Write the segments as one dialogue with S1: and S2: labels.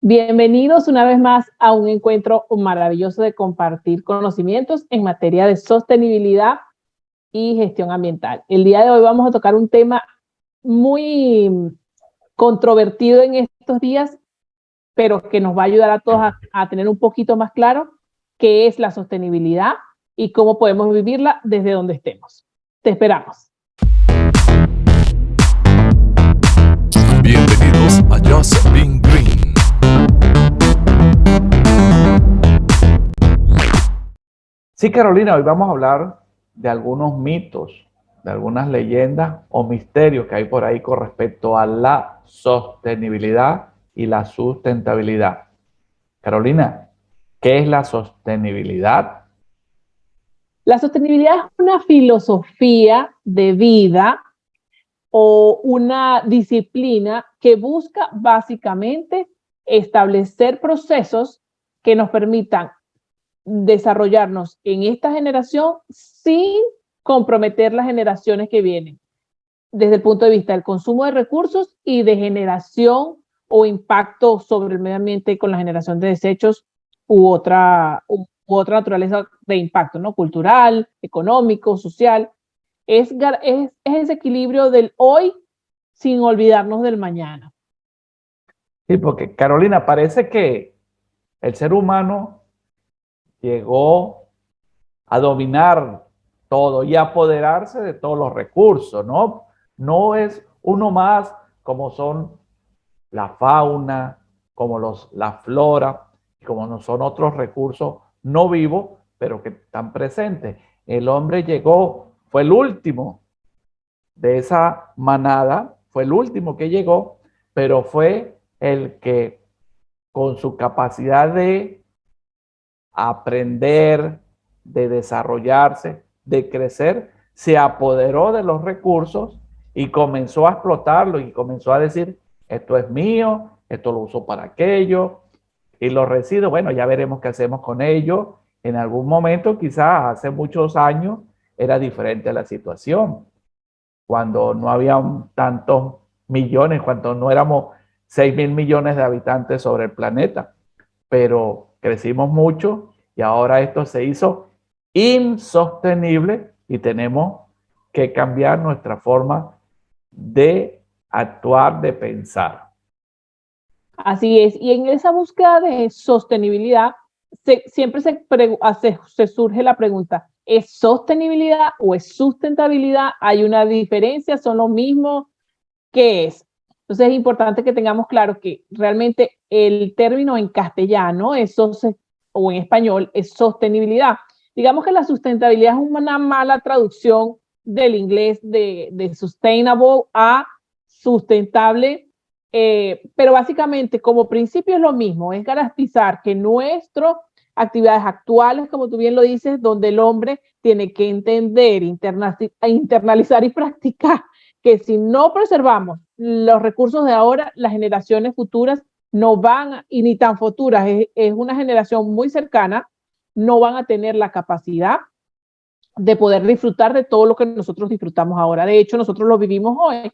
S1: Bienvenidos una vez más a un encuentro maravilloso de compartir conocimientos en materia de sostenibilidad y gestión ambiental. El día de hoy vamos a tocar un tema muy controvertido en estos días, pero que nos va a ayudar a todos a tener un poquito más claro qué es la sostenibilidad y cómo podemos vivirla desde donde estemos. Te esperamos.
S2: Bienvenidos a Just Being Green.
S3: Sí, Carolina, hoy vamos a hablar de algunos mitos, de algunas leyendas o misterios que hay por ahí con respecto a la sostenibilidad y la sustentabilidad. Carolina, ¿qué es la sostenibilidad?
S1: La sostenibilidad es una filosofía de vida o una disciplina que busca básicamente establecer procesos que nos permitan desarrollarnos en esta generación sin comprometer las generaciones que vienen, desde el punto de vista del consumo de recursos y de generación o impacto sobre el medio ambiente con la generación de desechos u otra naturaleza de impacto, ¿no? Cultural, económico, social. Es ese equilibrio del hoy sin olvidarnos del mañana.
S3: Sí, porque Carolina, parece que el ser humano llegó a dominar todo y apoderarse de todos los recursos, ¿no? No es uno más como son la fauna, como la flora, como no son otros recursos no vivos, pero que están presentes. El hombre llegó, fue el último de esa manada, fue el último que llegó, pero fue el que con su capacidad de aprender, de desarrollarse, de crecer, se apoderó de los recursos y comenzó a explotarlo y comenzó a decir, esto es mío, esto lo uso para aquello, y los residuos, bueno, ya veremos qué hacemos con ellos. En algún momento, quizás hace muchos años, era diferente la situación, cuando no había tantos millones, cuando no éramos 6.000 millones de habitantes sobre el planeta, pero crecimos mucho y ahora esto se hizo insostenible y tenemos que cambiar nuestra forma de actuar, de pensar.
S1: Así es, y en esa búsqueda de sostenibilidad siempre se surge la pregunta, ¿es sostenibilidad o es sustentabilidad? ¿Hay una diferencia? ¿Son lo mismo? ¿Qué es? Entonces es importante que tengamos claro que realmente el término en castellano o en español es sostenibilidad. Digamos que la sustentabilidad es una mala traducción del inglés de sustainable a sustentable, pero básicamente como principio es lo mismo, es garantizar que nuestras actividades actuales, como tú bien lo dices, donde el hombre tiene que entender, internalizar y practicar que si no preservamos los recursos de ahora, las generaciones futuras no van, y ni tan futuras, es una generación muy cercana, no van a tener la capacidad de poder disfrutar de todo lo que nosotros disfrutamos ahora. De hecho, nosotros lo vivimos hoy.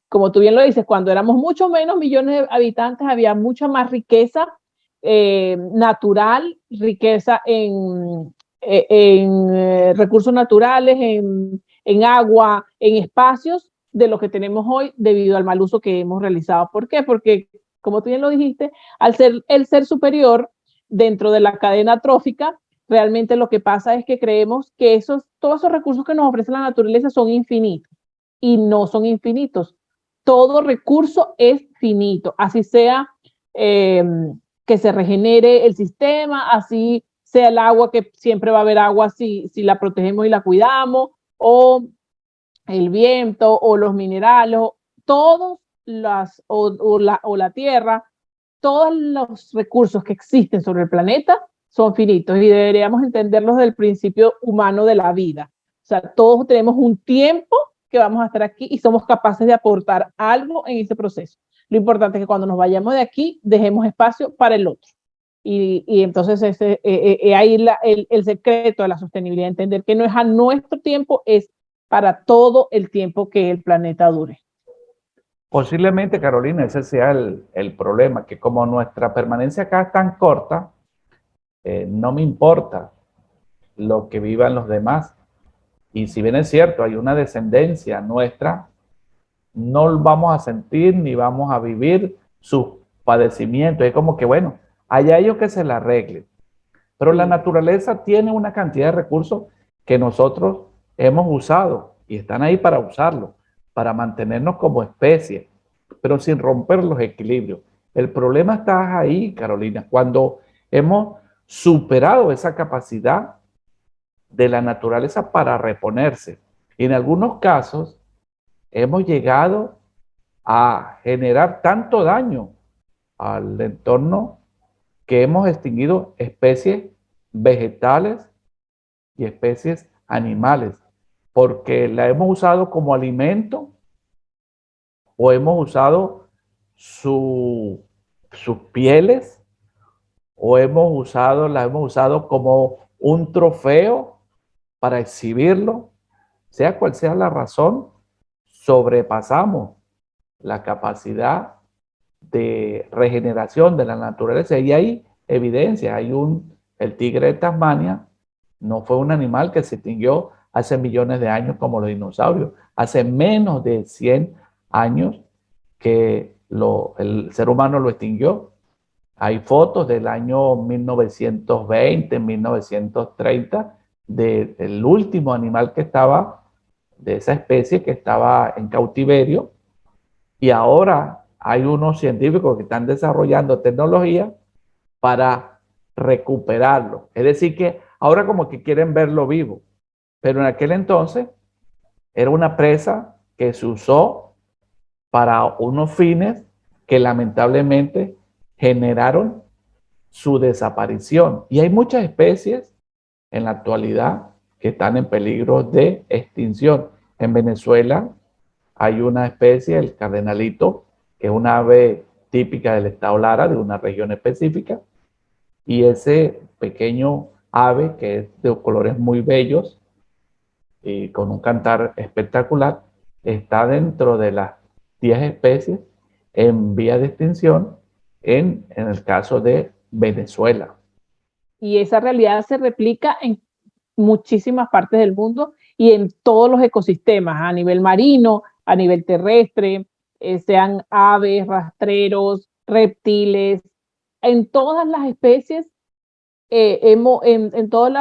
S1: Como tú bien lo dices, cuando éramos mucho menos millones de habitantes, había mucha más riqueza natural, riqueza en recursos naturales, en agua, en espacios, de lo que tenemos hoy debido al mal uso que hemos realizado. ¿Por qué? Porque, como tú bien lo dijiste, al ser el ser superior dentro de la cadena trófica, realmente lo que pasa es que creemos que todos esos recursos que nos ofrece la naturaleza son infinitos y no son infinitos. Todo recurso es finito, así sea eh, que se regenere el sistema, así sea el agua, que siempre va a haber agua si la protegemos y la cuidamos, o el viento, o los minerales, todos o la tierra, todos los recursos que existen sobre el planeta son finitos y deberíamos entenderlos del principio humano de la vida. O sea, todos tenemos un tiempo que vamos a estar aquí y somos capaces de aportar algo en ese proceso. Lo importante es que cuando nos vayamos de aquí, dejemos espacio para el otro. Y entonces ahí el secreto de la sostenibilidad, entender que no es a nuestro tiempo, es para todo el tiempo que el planeta dure.
S3: Posiblemente, Carolina, ese sea el problema, que como nuestra permanencia acá es tan corta, no me importa lo que vivan los demás. Y si bien es cierto, hay una descendencia nuestra, no vamos a sentir ni vamos a vivir sus padecimientos. Es como que, bueno, allá ellos que se la arreglen. Pero la naturaleza tiene una cantidad de recursos que nosotros hemos usado y están ahí para usarlos, para mantenernos como especie, pero sin romper los equilibrios. El problema está ahí, Carolina, cuando hemos superado esa capacidad de la naturaleza para reponerse. Y en algunos casos hemos llegado a generar tanto daño al entorno que hemos extinguido especies vegetales y especies animales, porque la hemos usado como alimento o hemos usado sus pieles o la hemos usado como un trofeo para exhibirlo. Sea cual sea la razón, sobrepasamos la capacidad de regeneración de la naturaleza y hay evidencia, el tigre de Tasmania no fue un animal que se extinguió hace millones de años como los dinosaurios, hace menos de 100 años que el ser humano lo extinguió. Hay fotos del año 1920, 1930, del último animal que estaba, de esa especie que estaba en cautiverio, y ahora hay unos científicos que están desarrollando tecnología para recuperarlo. Es decir, que ahora como que quieren verlo vivo, pero en aquel entonces era una presa que se usó para unos fines que lamentablemente generaron su desaparición. Y hay muchas especies en la actualidad que están en peligro de extinción. En Venezuela hay una especie, el cardenalito, que es una ave típica del estado Lara, de una región específica, y ese pequeño ave, que es de colores muy bellos y con un cantar espectacular, está dentro de las 10 especies en vía de extinción en el caso de Venezuela.
S1: Y esa realidad se replica en muchísimas partes del mundo y en todos los ecosistemas, a nivel marino, a nivel terrestre, sean aves, rastreros, reptiles, en todas las especies, en todos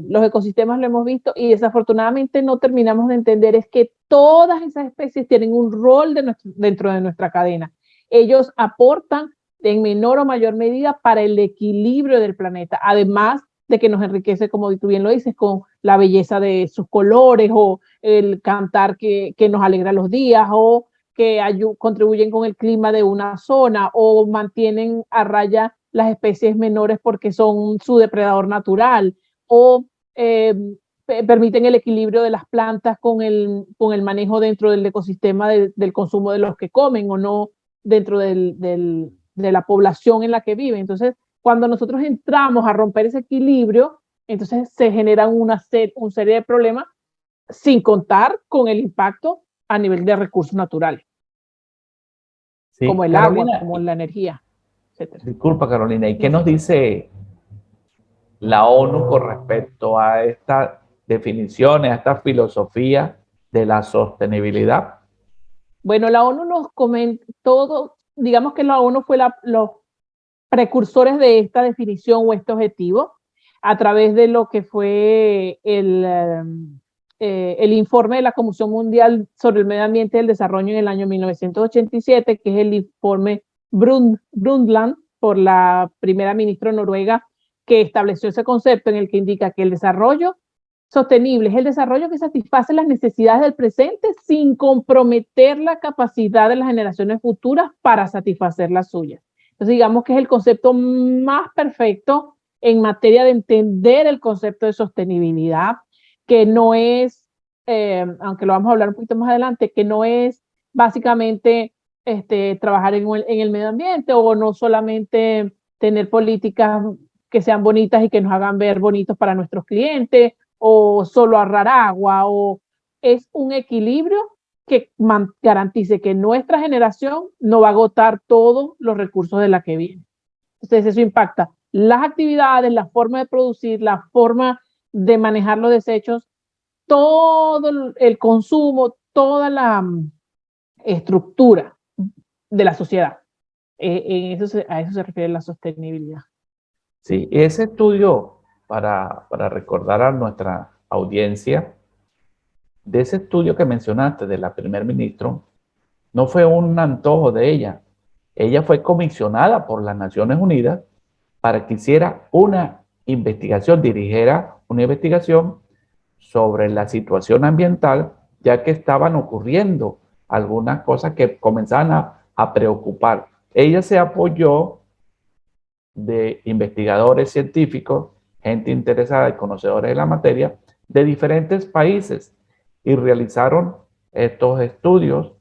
S1: los ecosistemas lo hemos visto y desafortunadamente no terminamos de entender es que todas esas especies tienen un rol dentro de nuestra cadena. Ellos aportan en menor o mayor medida para el equilibrio del planeta, además de que nos enriquece, como tú bien lo dices, con la belleza de sus colores o el cantar que nos alegra los días o que contribuyen con el clima de una zona o mantienen a raya las especies menores porque son su depredador natural o permiten el equilibrio de las plantas con el manejo dentro del ecosistema del consumo de los que comen o no dentro de la población en la que viven. Entonces, cuando nosotros entramos a romper ese equilibrio, entonces se generan una serie de problemas sin contar con el impacto a nivel de recursos naturales,
S3: Sí,
S1: como el
S3: Carolina,
S1: agua, como la energía, etcétera.
S3: disculpa Carolina, ¿y qué nos dice la ONU con respecto a estas definiciones, a esta filosofía de la sostenibilidad?
S1: Bueno, la ONU nos comenta todo, digamos que la ONU fue los precursores de esta definición o este objetivo a través de lo que fue el informe de la Comisión Mundial sobre el Medio Ambiente y el Desarrollo en el año 1987, que es el informe Brundtland por la primera ministra noruega, que estableció ese concepto en el que indica que el desarrollo sostenible es el desarrollo que satisface las necesidades del presente sin comprometer la capacidad de las generaciones futuras para satisfacer las suyas. Entonces, digamos que es el concepto más perfecto en materia de entender el concepto de sostenibilidad, que no es, aunque lo vamos a hablar un poquito más adelante, que no es básicamente trabajar en el medio ambiente o no solamente tener políticas que sean bonitas y que nos hagan ver bonitos para nuestros clientes o solo ahorrar agua, o es un equilibrio que garantice que nuestra generación no va a agotar todos los recursos de la que viene. Entonces eso impacta las actividades, la forma de producir, la forma de manejar los desechos, todo el consumo, toda la estructura de la sociedad. A eso se refiere la sostenibilidad.
S3: Sí, ese estudio, para recordar a nuestra audiencia, de ese estudio que mencionaste de la primer ministro, no fue un antojo de ella. Ella fue comisionada por las Naciones Unidas para que hiciera una investigación, dirigiera una investigación sobre la situación ambiental, ya que estaban ocurriendo algunas cosas que comenzaban a preocupar. Ella se apoyó de investigadores científicos, gente interesada y conocedores de la materia de diferentes países y realizaron estos estudios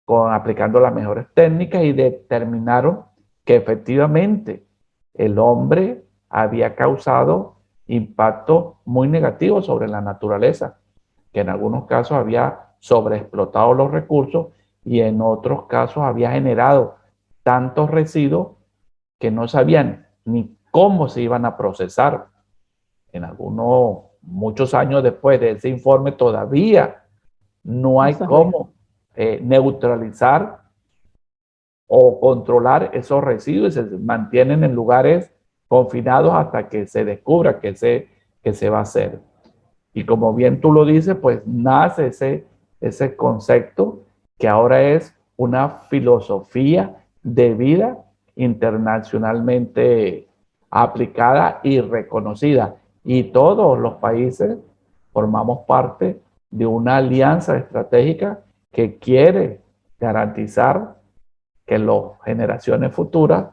S3: aplicando las mejores técnicas y determinaron que efectivamente el hombre había causado impacto muy negativo sobre la naturaleza, que en algunos casos había sobreexplotado los recursos y en otros casos había generado tantos residuos que no sabían ni cómo se iban a procesar. En algunos, muchos años después de ese informe, todavía no hay cómo neutralizar o controlar esos residuos y se mantienen en lugares confinados hasta que se descubra que se va a hacer. Y como bien tú lo dices, pues nace ese concepto que ahora es una filosofía de vida internacionalmente aplicada y reconocida. Y todos los países formamos parte de una alianza estratégica que quiere garantizar que las generaciones futuras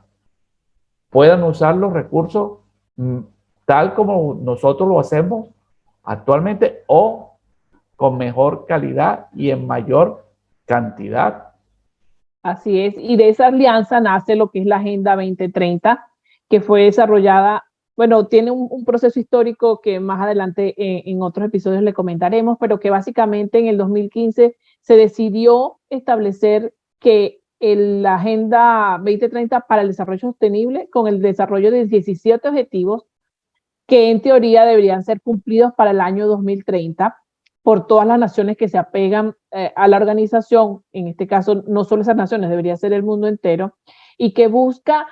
S3: puedan usar los recursos tal como nosotros lo hacemos actualmente o con mejor calidad y en mayor cantidad.
S1: Así es, y de esa alianza nace lo que es la Agenda 2030, que fue desarrollada, bueno, tiene un proceso histórico que más adelante en otros episodios le comentaremos, pero que básicamente en el 2015 se decidió establecer que la Agenda 2030 para el desarrollo sostenible, con el desarrollo de 17 objetivos que en teoría deberían ser cumplidos para el año 2030 por todas las naciones que se apegan a la organización, en este caso no solo esas naciones, debería ser el mundo entero, y que busca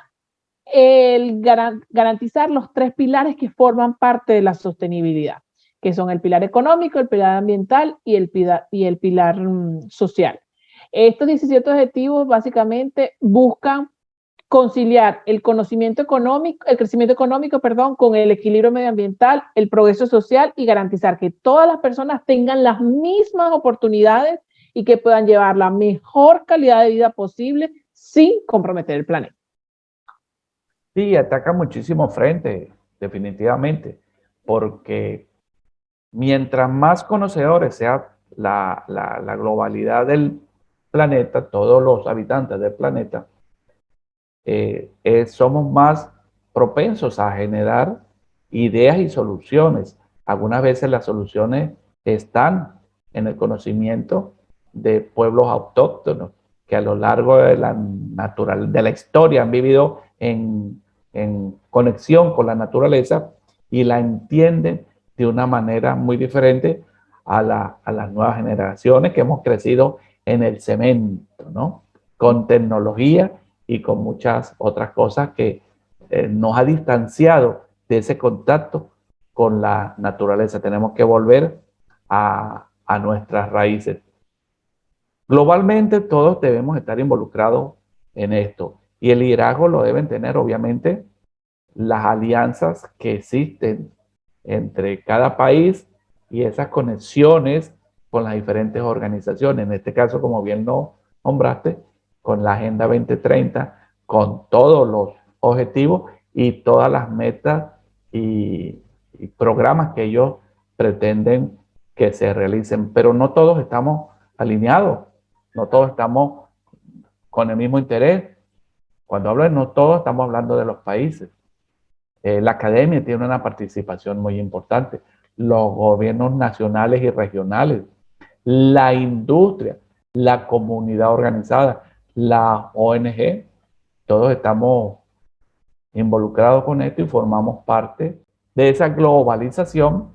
S1: garantizar los tres pilares que forman parte de la sostenibilidad, que son el pilar económico, el pilar ambiental y el pilar social. Estos 17 objetivos básicamente buscan conciliar el crecimiento económico, con el equilibrio medioambiental, el progreso social y garantizar que todas las personas tengan las mismas oportunidades y que puedan llevar la mejor calidad de vida posible sin comprometer el planeta.
S3: Sí, ataca muchísimo frente, definitivamente, porque mientras más conocedores sea la globalidad del planeta, todos los habitantes del planeta, somos más propensos a generar ideas y soluciones. Algunas veces las soluciones están en el conocimiento de pueblos autóctonos que a lo largo de la historia han vivido en conexión con la naturaleza y la entienden de una manera muy diferente a las nuevas generaciones que hemos crecido en el cemento, ¿no? Con tecnología y con muchas otras cosas que nos ha distanciado de ese contacto con la naturaleza. Tenemos que volver a nuestras raíces. Globalmente todos debemos estar involucrados en esto y el liderazgo lo deben tener obviamente las alianzas que existen entre cada país y esas conexiones con las diferentes organizaciones. En este caso, como bien lo nombraste, con la Agenda 2030, con todos los objetivos y todas las metas y programas que ellos pretenden que se realicen. Pero no todos estamos alineados, no todos estamos con el mismo interés. Cuando hablo de no todos, estamos hablando de los países. La academia tiene una participación muy importante, los gobiernos nacionales y regionales, la industria. la comunidad organizada, la ONG, todos estamos involucrados con esto y formamos parte de esa globalización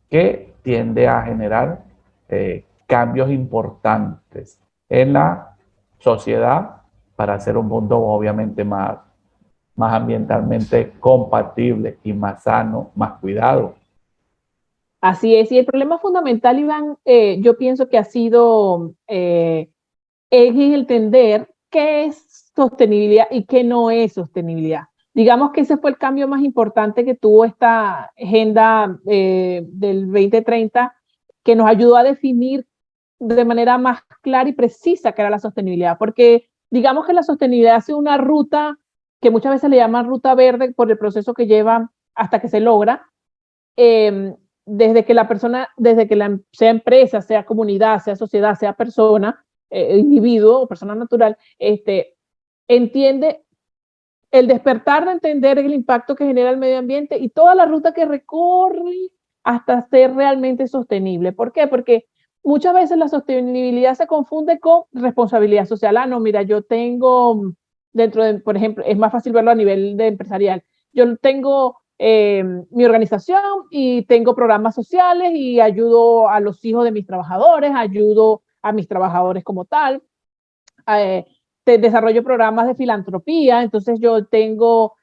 S3: que tiende a generar cambios importantes en la sociedad para hacer un mundo obviamente más ambientalmente compatible y más sano, más cuidado.
S1: Así es, y el problema fundamental, Iván, yo pienso que ha sido es entender qué es sostenibilidad y qué no es sostenibilidad. Digamos que ese fue el cambio más importante que tuvo esta agenda del 2030, que nos ayudó a definir de manera más clara y precisa qué era la sostenibilidad, porque digamos que la sostenibilidad es una ruta que muchas veces le llaman ruta verde por el proceso que lleva hasta que se logra, desde que la persona, desde que sea empresa, sea comunidad, sea sociedad, sea persona, individuo o persona natural, entiende el despertar de entender el impacto que genera el medio ambiente y toda la ruta que recorre hasta ser realmente sostenible. ¿Por qué? Porque muchas veces la sostenibilidad se confunde con responsabilidad social. Ah, no, mira, yo tengo dentro de, por ejemplo, es más fácil verlo a nivel de empresarial. Yo tengo mi organización y tengo programas sociales y ayudo a los hijos de mis trabajadores, ayudo a mis trabajadores como tal, desarrollo programas de filantropía, entonces yo tengo,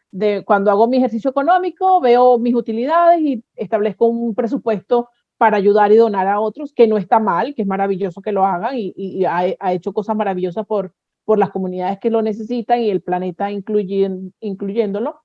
S1: cuando hago mi ejercicio económico, veo mis utilidades y establezco un presupuesto para ayudar y donar a otros, que no está mal, que es maravilloso que lo hagan y ha hecho cosas maravillosas por las comunidades que lo necesitan y el planeta incluyéndolo.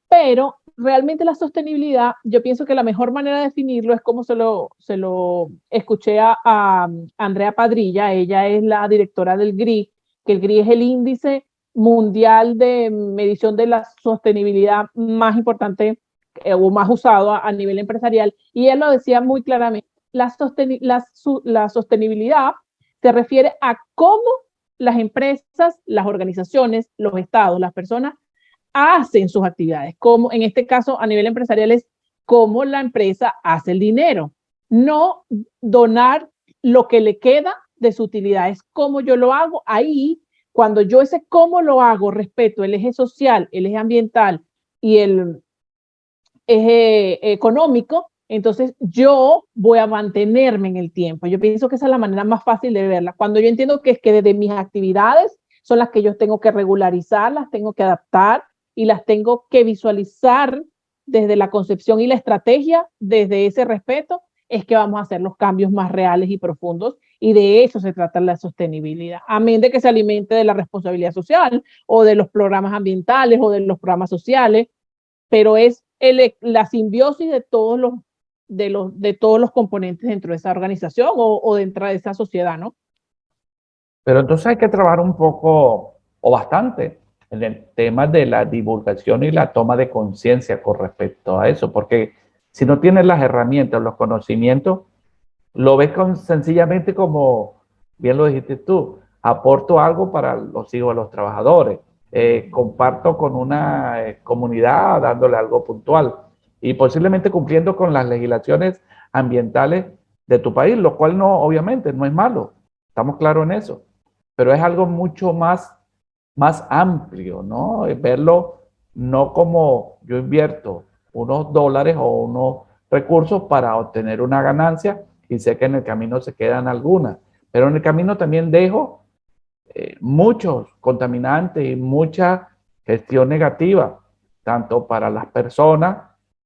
S1: Pero realmente la sostenibilidad, yo pienso que la mejor manera de definirlo es como se lo escuché a Andrea Padrilla. Ella es la directora del GRI, que el GRI es el índice mundial de medición de la sostenibilidad más importante o más usado a nivel empresarial, y él lo decía muy claramente: la sostenibilidad se refiere a cómo las empresas, las organizaciones, los estados, las personas hacen sus actividades, como en este caso a nivel empresarial es cómo la empresa hace el dinero, no donar lo que le queda de su utilidad, es cómo yo lo hago. Ahí, cuando yo ese cómo lo hago, respeto el eje social, el eje ambiental y el eje económico, entonces yo voy a mantenerme en el tiempo. Yo pienso que esa es la manera más fácil de verla. Cuando yo entiendo que es que desde mis actividades son las que yo tengo que regularizar, las tengo que adaptar y las tengo que visualizar desde la concepción y la estrategia, desde ese respeto, es que vamos a hacer los cambios más reales y profundos, y de eso se trata la sostenibilidad, a menos de que se alimente de la responsabilidad social o de los programas ambientales o de los programas sociales, pero es la simbiosis de todos los componentes dentro de esa organización o dentro de esa sociedad, ¿no?
S3: Pero entonces hay que trabajar un poco o bastante en el tema de la divulgación y la toma de conciencia con respecto a eso, porque si no tienes las herramientas, los conocimientos, lo ves sencillamente como, bien lo dijiste tú, aporto algo para los hijos de los trabajadores, comparto con una comunidad dándole algo puntual y posiblemente cumpliendo con las legislaciones ambientales de tu país, lo cual no, obviamente, no es malo, estamos claros en eso, pero es algo mucho más amplio, ¿no? Es verlo no como yo invierto unos dólares o unos recursos para obtener una ganancia y sé que en el camino se quedan algunas, pero en el camino también dejo muchos contaminantes y mucha gestión negativa, tanto para las personas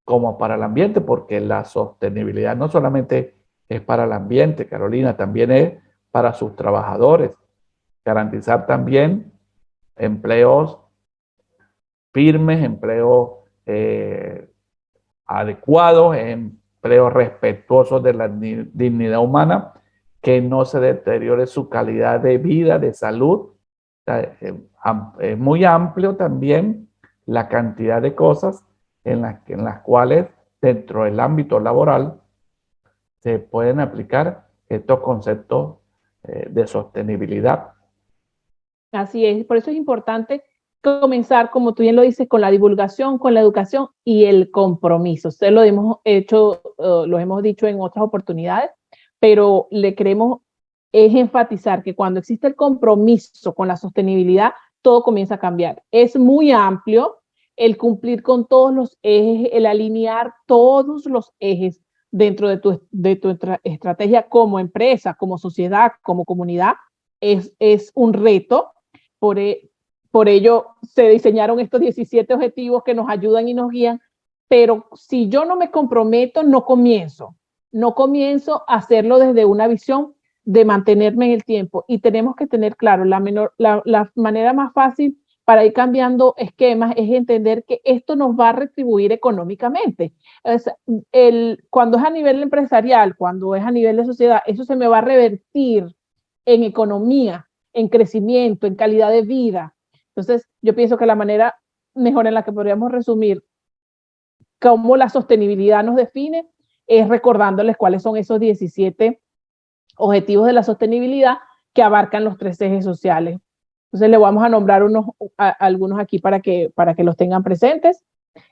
S3: como para el ambiente, porque la sostenibilidad no solamente es para el ambiente, Carolina, también es para sus trabajadores. Garantizar también empleos firmes, empleos adecuados, empleos respetuosos de la dignidad humana, que no se deteriore su calidad de vida, de salud. Es muy amplio también la cantidad de cosas en las cuales dentro del ámbito laboral se pueden aplicar estos conceptos de sostenibilidad.
S1: Así es, por eso es importante comenzar, como tú bien lo dices, con la divulgación, con la educación y el compromiso. Ustedes lo hemos hecho, lo hemos dicho en otras oportunidades, pero le queremos es enfatizar que cuando existe el compromiso con la sostenibilidad, todo comienza a cambiar. Es muy amplio el cumplir con todos los ejes, el alinear todos los ejes dentro de tu estrategia como empresa, como sociedad, como comunidad, es un reto. Por ello se diseñaron estos 17 objetivos que nos ayudan y nos guían, pero si yo no me comprometo, no comienzo a hacerlo desde una visión de mantenerme en el tiempo. Y tenemos que tener claro, la manera más fácil para ir cambiando esquemas es entender que esto nos va a retribuir económicamente. Cuando es a nivel empresarial, cuando es a nivel de sociedad, eso se me va a revertir en economía, en crecimiento, en calidad de vida. Entonces, yo pienso que la manera mejor en la que podríamos resumir cómo la sostenibilidad nos define es recordándoles cuáles son esos 17 objetivos de la sostenibilidad que abarcan los 3 ejes sociales. Entonces, le vamos a nombrar algunos aquí para que los tengan presentes.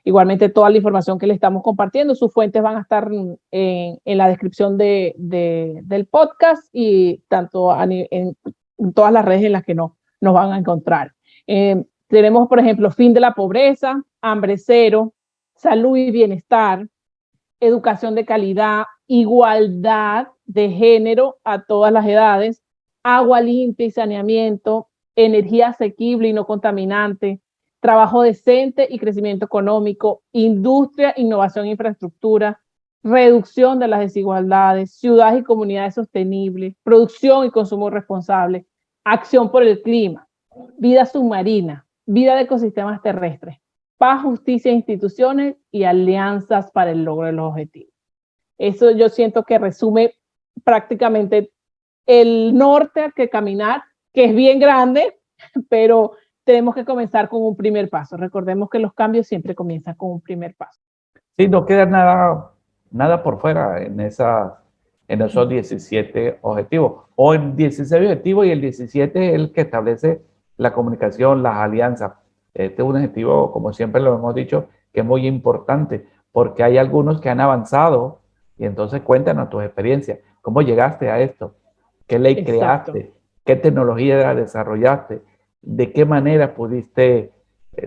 S1: Igualmente, toda la información que le estamos compartiendo, sus fuentes van a estar en la descripción del podcast y tanto en todas las redes en las que nos van a encontrar. Tenemos, por ejemplo, fin de la pobreza, hambre cero, salud y bienestar, educación de calidad, igualdad de género a todas las edades, agua limpia y saneamiento, energía asequible y no contaminante, trabajo decente y crecimiento económico, industria, innovación e infraestructura, reducción de las desigualdades, ciudades y comunidades sostenibles, producción y consumo responsable, acción por el clima, vida submarina, vida de ecosistemas terrestres, paz, justicia e instituciones y alianzas para el logro de los objetivos. Eso yo siento que resume prácticamente el norte al que caminar, que es bien grande, pero tenemos que comenzar con un primer paso. Recordemos que los cambios siempre comienzan con un primer paso.
S3: Sí, no queda nada por fuera en esos 17 objetivos. O en 16 objetivos y el 17 es el que establece la comunicación, las alianzas. Este es un objetivo, como siempre lo hemos dicho, que es muy importante porque hay algunos que han avanzado y entonces cuéntanos tus experiencias. ¿Cómo llegaste a esto? ¿Qué ley creaste? ¿Qué tecnología desarrollaste? ¿De qué manera pudiste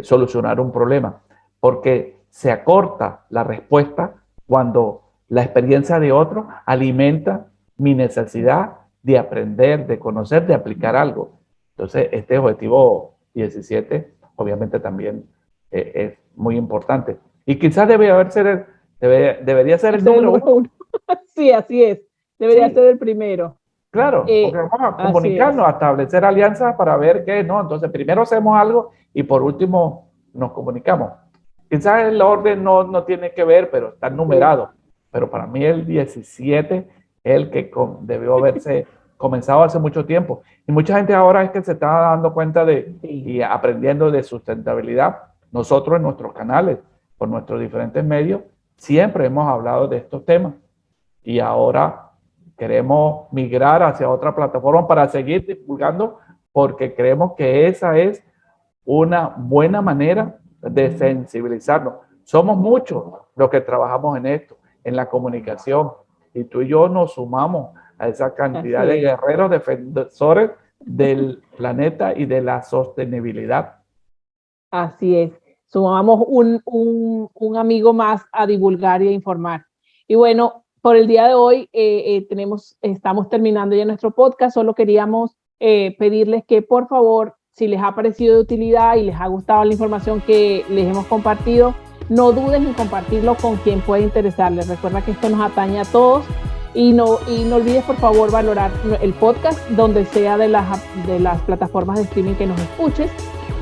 S3: solucionar un problema? Porque se acorta la respuesta cuando la experiencia de otro alimenta mi necesidad de aprender, de conocer, de aplicar algo. Entonces, este objetivo 17, obviamente también es muy importante. Y quizás debería ser el número 1.
S1: Sí, así es. Debería ser el primero.
S3: Claro, porque vamos a comunicarnos, a establecer alianzas para ver qué, ¿no? Entonces, primero hacemos algo y por último nos comunicamos. Quizás el orden no tiene que ver, pero está numerado. Pero para mí el 17 es el que debió haberse comenzado hace mucho tiempo. Y mucha gente ahora es que se está dando cuenta y aprendiendo de sustentabilidad. Nosotros en nuestros canales, por nuestros diferentes medios, siempre hemos hablado de estos temas. Y ahora queremos migrar hacia otra plataforma para seguir divulgando, porque creemos que esa es una buena manera de sensibilizarnos. Somos muchos los que trabajamos en esto, en la comunicación, y tú y yo nos sumamos a esa cantidad de guerreros defensores del planeta y de la sostenibilidad.
S1: Así es, sumamos un amigo más a divulgar y a informar. Y bueno, por el día de hoy estamos terminando ya nuestro podcast. Solo queríamos pedirles que por favor, si les ha parecido de utilidad y les ha gustado la información que les hemos compartido, no duden en compartirlo con quien pueda interesarles. Recuerda que esto nos atañe a todos y no olvides por favor valorar el podcast donde sea de las plataformas de streaming que nos escuches,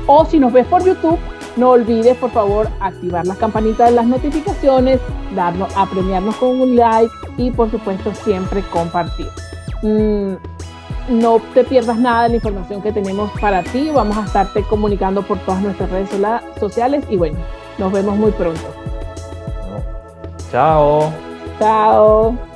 S1: o si nos ves por YouTube, no olvides por favor activar las campanitas de las notificaciones, premiarnos con un like y por supuesto siempre compartir. No te pierdas nada de la información que tenemos para ti. Vamos a estarte comunicando por todas nuestras redes sociales y bueno, nos vemos muy pronto.
S3: Chao.
S1: Chao.